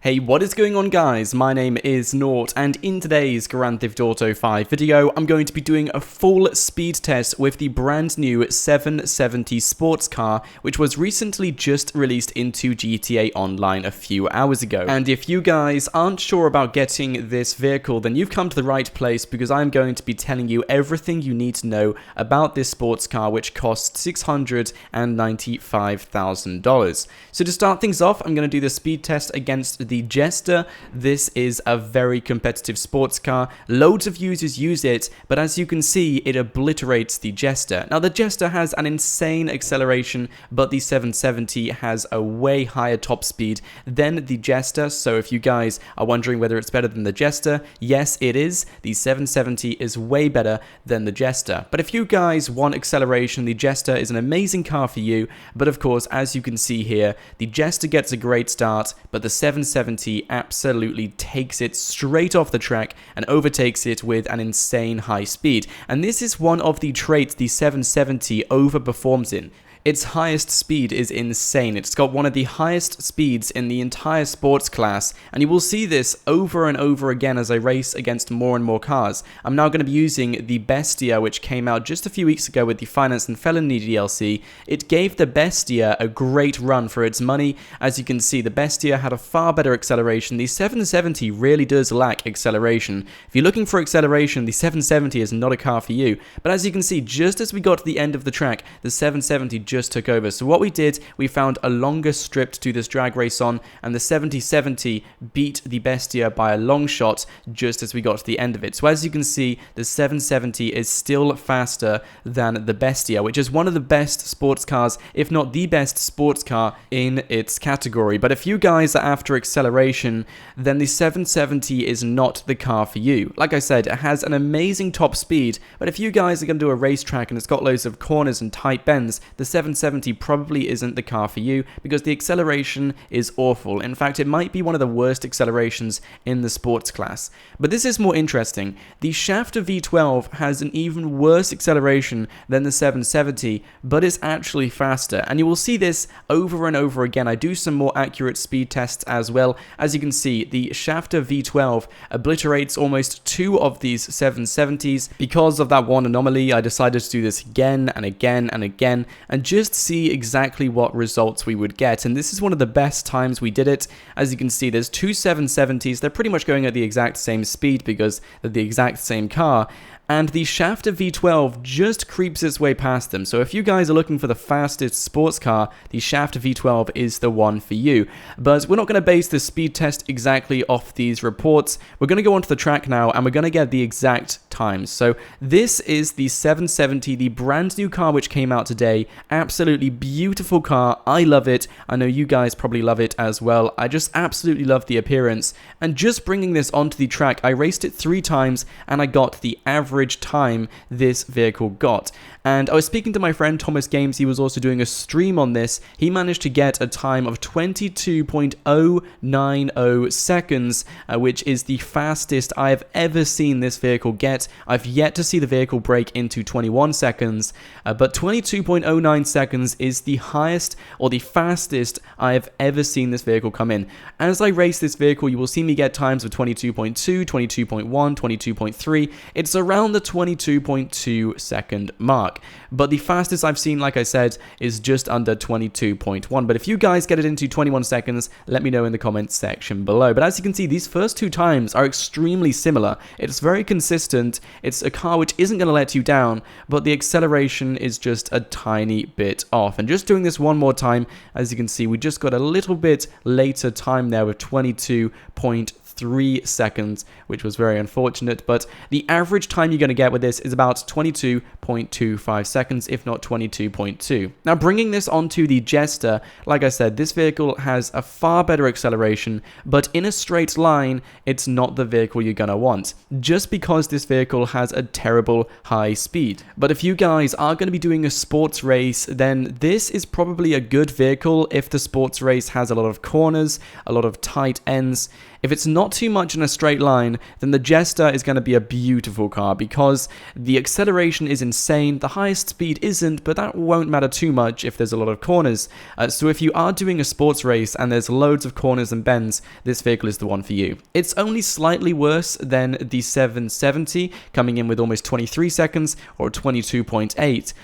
Hey, what is going on, guys? My name is Nort, and in today's Grand Theft Auto 5 video, I'm going to be doing a full speed test with the brand new 770 sports car, which was recently just released into GTA Online a few hours ago. And if you guys aren't sure about getting this vehicle, then you've come to the right place, because I'm going to be telling you everything you need to know about this sports car, which costs $695,000. So to start things off, I'm going to do the speed test against the Jester. This is a very competitive sports car. Loads of users use it, but as you can see, it obliterates the Jester. Now, the Jester has an insane acceleration, but the 770 has a way higher top speed than the Jester. So if you guys are wondering whether it's better than the Jester, yes, it is. The 770 is way better than the Jester. But if you guys want acceleration, the Jester is an amazing car for you. But of course, as you can see here, the Jester gets a great start, but the 770 absolutely takes it straight off the track and overtakes it with an insane high speed. And this is one of the traits the 770 overperforms in. Its highest speed is insane. It's got one of the highest speeds in the entire sports class, and you will see this over and over again as I race against more and more cars. I'm now going to be using the Bestia, which came out just a few weeks ago with the Finance and Felony DLC. It gave the Bestia a great run for its money. As you can see, the Bestia had a far better acceleration. The 770 really does lack acceleration. If you're looking for acceleration, the 770 is not a car for you. But as you can see, just as we got to the end of the track, the 770 just took over. So what we did, we found a longer strip to do this drag race on, and the 7070 beat the Bestia by a long shot just as we got to the end of it. So as you can see, the 770 is still faster than the Bestia, which is one of the best sports cars, if not the best sports car in its category. But if you guys are after acceleration, then the 770 is not the car for you. Like I said, it has an amazing top speed, but if you guys are going to do a racetrack and it's got loads of corners and tight bends, the 770 probably isn't the car for you, because the acceleration is awful. In fact, it might be one of the worst accelerations in the sports class. But this is more interesting. The Shafter V12 has an even worse acceleration than the 770, but it's actually faster. And you will see this over and over again. I do some more accurate speed tests as well. As you can see, the Shafter V12 obliterates almost two of these 770s. Because of that one anomaly, I decided to do this again and again and again, and just see exactly what results we would get. And this is one of the best times we did it. As you can see, there's two 770s. They're pretty much going at the exact same speed because they're the exact same car. And the Shafter V12 just creeps its way past them. So if you guys are looking for the fastest sports car, the Shafter V12 is the one for you. But we're not going to base the speed test exactly off these reports. We're going to go onto the track now, and we're going to get the exact times. So this is the 770, the brand new car which came out today. Absolutely beautiful car. I love it. I know you guys probably love it as well. I just absolutely love the appearance. And just bringing this onto the track, I raced it 3 times, and I got the average time this vehicle got. And I was speaking to my friend Thomas Games. He was also doing a stream on this. He managed to get a time of 22.090 seconds, which is the fastest I have ever seen this vehicle get. I've yet to see the vehicle break into 21 seconds, but 22.09 seconds is the highest or the fastest I have ever seen this vehicle come in. As I race this vehicle, you will see me get times of 22.2, 22.1, 22.3. It's around the 22.2 second mark. But the fastest I've seen, like I said, is just under 22.1. But if you guys get it into 21 seconds, let me know in the comments section below. But as you can see, these first 2 times are extremely similar. It's very consistent. It's a car which isn't going to let you down, but the acceleration is just a tiny bit off. And just doing this one more time, as you can see, we just got a little bit later time there with 22.3 seconds, which was very unfortunate. But the average time you're going to get with this is about 22.25 seconds, if not 22.2. Now, bringing this onto the Jester, like I said, this vehicle has a far better acceleration, but in a straight line, it's not the vehicle you're going to want, just because this vehicle has a terrible high speed. But if you guys are going to be doing a sports race, then this is probably a good vehicle if the sports race has a lot of corners, a lot of tight ends. If it's not not too much in a straight line, then the Jester is going to be a beautiful car because the acceleration is insane, the highest speed isn't, but that won't matter too much if there's a lot of corners. So if you are doing a sports race and there's loads of corners and bends, this vehicle is the one for you. It's only slightly worse than the 770, coming in with almost 23 seconds or 22.8,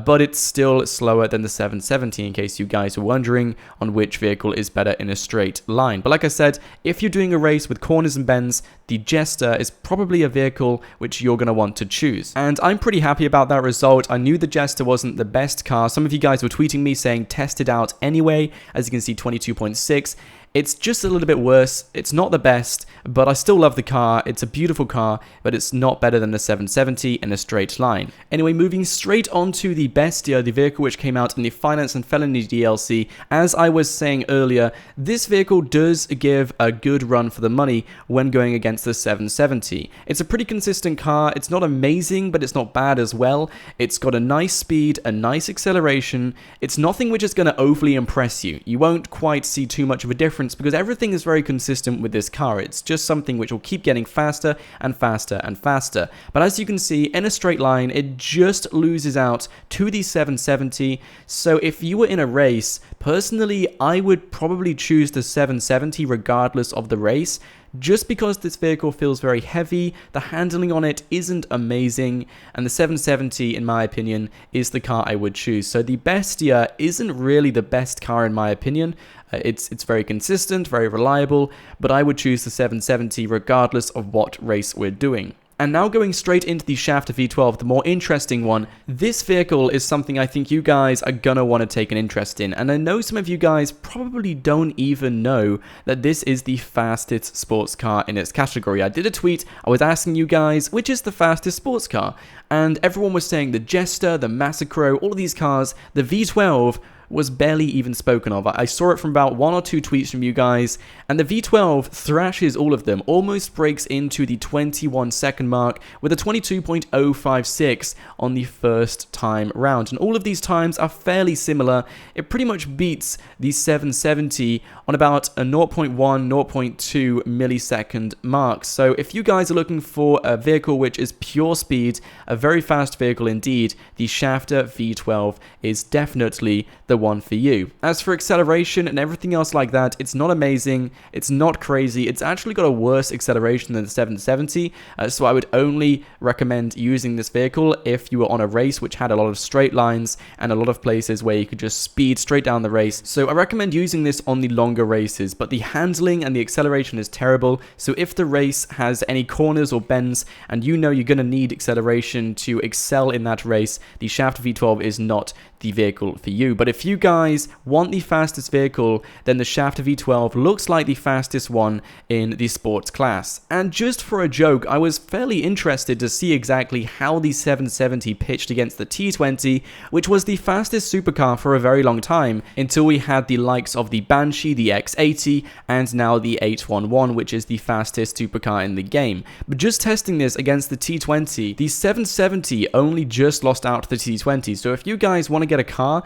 but it's still slower than the 770 in case you guys were wondering on which vehicle is better in a straight line. But like I said, if you're doing a race with corners and bends, the Jester is probably a vehicle which you're going to want to choose. And I'm pretty happy about that result. I knew the Jester wasn't the best car. Some of you guys were tweeting me saying test it out anyway. As you can see, 22.6. It's just a little bit worse. It's not the best, but I still love the car. It's a beautiful car, but it's not better than the 770 in a straight line. Anyway, moving straight on to the Bestia, the vehicle which came out in the Finance and Felony DLC. As I was saying earlier, this vehicle does give a good run for the money when going against the 770. It's a pretty consistent car. It's not amazing, but it's not bad as well. It's got a nice speed, a nice acceleration. It's nothing which is going to overly impress you. You won't quite see too much of a difference because everything is very consistent with this car. It's just something which will keep getting faster and faster and faster. But as you can see, in a straight line, it just loses out to the 770. So if you were in a race, personally, I would probably choose the 770 regardless of the race, just because this vehicle feels very heavy, the handling on it isn't amazing, and the 770, in my opinion, is the car I would choose. So the Bestia isn't really the best car in my opinion. It's very consistent, very reliable, but I would choose the 770 regardless of what race we're doing. And now going straight into the Shafter V12, the more interesting one, this vehicle is something I think you guys are gonna want to take an interest in. And I know some of you guys probably don't even know that this is the fastest sports car in its category. I did a tweet, I was asking you guys, which is the fastest sports car? And everyone was saying the Jester, the Massacro, all of these cars, the V12, was barely even spoken of. I saw it from about 1 or 2 tweets from you guys, and the V12 thrashes all of them, almost breaks into the 21-second mark with a 22.056 on the first time round. And all of these times are fairly similar. It pretty much beats the 770 on about a 0.1, 0.2 millisecond mark. So if you guys are looking for a vehicle which is pure speed, a very fast vehicle indeed, the Shafter V12 is definitely the one for you. As for acceleration and everything else like that, it's not amazing, it's not crazy, it's actually got a worse acceleration than the 770, so I would only recommend using this vehicle if you were on a race which had a lot of straight lines and a lot of places where you could just speed straight down the race. So I recommend using this on the longer races, but the handling and the acceleration is terrible, so if the race has any corners or bends and you know you're going to need acceleration to excel in that race, the Shafter V12 is not the vehicle for you. But if you guys want the fastest vehicle, then the Shafter V12 looks like the fastest one in the sports class. And just for a joke, I was fairly interested to see exactly how the 770 pitched against the T20, which was the fastest supercar for a very long time, until we had the likes of the Banshee, the X80, and now the 811, which is the fastest supercar in the game. But just testing this against the T20, the 770 only just lost out to the T20, so if you guys want to get a car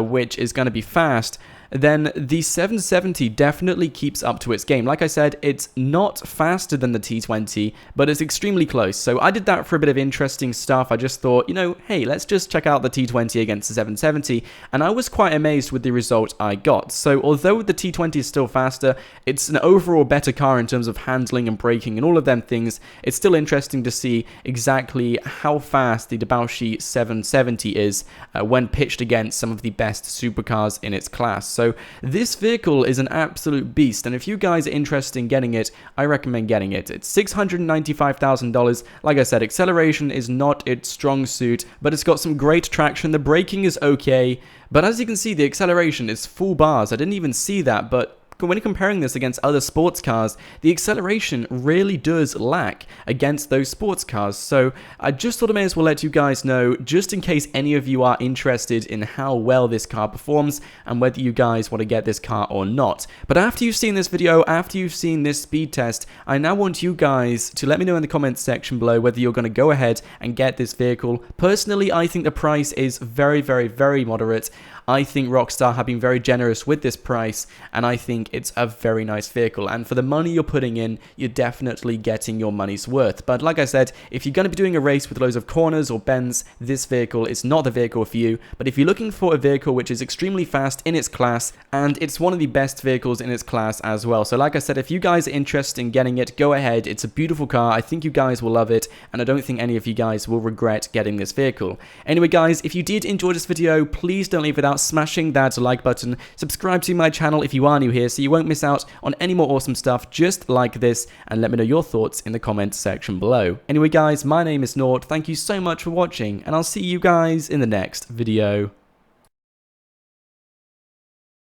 which is going to be fast, then the 770 definitely keeps up to its game. Like I said, it's not faster than the T20, but it's extremely close. So I did that for a bit of interesting stuff. I just thought, you know, hey, let's just check out the T20 against the 770, and I was quite amazed with the result I got. So although the T20 is still faster, it's an overall better car in terms of handling and braking and all of them things. It's still interesting to see exactly how fast the Banshee 770 is when pitched against some of the best supercars in its class. So this vehicle is an absolute beast, and if you guys are interested in getting it, I recommend getting it. It's $695,000. Like I said, acceleration is not its strong suit, but it's got some great traction. The braking is okay, but as you can see, the acceleration is full bars. I didn't even see that, but when comparing this against other sports cars, the acceleration really does lack against those sports cars. So I just thought I may as well let you guys know, just in case any of you are interested in how well this car performs and whether you guys want to get this car or not. But after you've seen this video, after you've seen this speed test, I now want you guys to let me know in the comments section below whether you're going to go ahead and get this vehicle. Personally, I think the price is very, very, very moderate. I think Rockstar have been very generous with this price, and I think it's a very nice vehicle. And for the money you're putting in, you're definitely getting your money's worth. But like I said, if you're going to be doing a race with loads of corners or bends, this vehicle is not the vehicle for you. But if you're looking for a vehicle which is extremely fast in its class, and it's one of the best vehicles in its class as well. So like I said, if you guys are interested in getting it, go ahead. It's a beautiful car. I think you guys will love it, and I don't think any of you guys will regret getting this vehicle. Anyway guys, if you did enjoy this video, please don't leave without smashing that like button. Subscribe to my channel if you are new here so you won't miss out on any more awesome stuff just like this, and let me know your thoughts in the comments section below. Anyway guys, my name is Nort. Thank you so much for watching, and I'll see you guys in the next video.